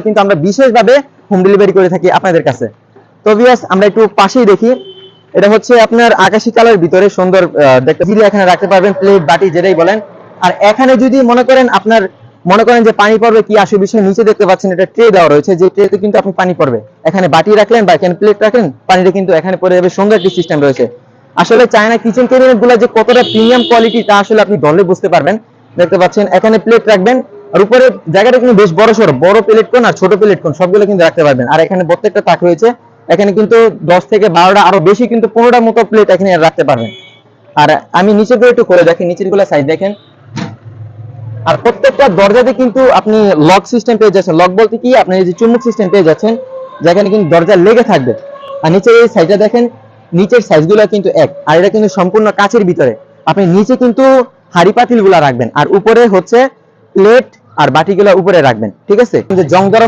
কিন্তু আমরা বিশেষভাবে হোম ডেলিভারি করে থাকি আপনাদের কাছে। তো ভিউয়ার্স আমরা একটু পাশেই দেখি, এটা হচ্ছে আপনার আকাশী কালারের ভিতরে সুন্দর দেখতে জিরে এখানে রাখতে পারবেন, প্লেট বাটি যেটাই বলেন। আর এখানে যদি মনে করেন যে পানি পড়বে কি আসে বিষয়, নিচে দেখতে পাচ্ছেন এটা ট্রে দেওয়া রয়েছে, যে ট্রেতে কিন্তু আপনি পানি পড়বে, এখানে বাটি রাখলেন বা এখানে প্লেট রাখলেন, পানিটা কিন্তু এখানে পড়ে যাবে। সুন্দর একটি সিস্টেম রয়েছে। আসলে চায়না কিচেন ক্যাবিনেট গুলো যে কতটা প্রিমিয়াম কোয়ালিটি তা আসলে আপনি ধরলে বুঝতে পারবেন। দেখতে পাচ্ছেন এখানে প্লেট রাখবেন, আর উপরে জায়গাটা কিন্তু বেশ বড় সড়ো, বড় প্লেট কোন আর ছোট প্লেট কোন সবগুলো কিন্তু রাখতে পারবেন। আর এখানে প্রত্যেকটা তাক রয়েছে, এখানে কিন্তু 10 থেকে 12টা আরো বেশি কিন্তু 15টা মতো প্লেট এখানে রাখতে পারবেন। আর আমি নিচে করে একটু করে দেখেন, নিচের গুলো সাইড দেখেন। আর প্রত্যেকটা দরজাতে কিন্তু আপনি লক সিস্টেম পেয়ে যাচ্ছেন। লক বলতে কি, আপনি এই যে চুম্বক সিস্টেম পেয়ে যাচ্ছেন, যেখানে কিন্তু দরজা লেগে থাকবে। আর নিচের এই সাইডটা দেখেন, নিচের সাইজগুলো কিন্তু এক, আর এটা কিন্তু সম্পূর্ণ কাচের ভিতরে। আপনি নিচে কিন্তু হাড়ি পাতিল গুলা রাখবেন, আর উপরে হচ্ছে প্লেট আর বাটিগুলো উপরে রাখবেন, ঠিক আছে? জং ধরা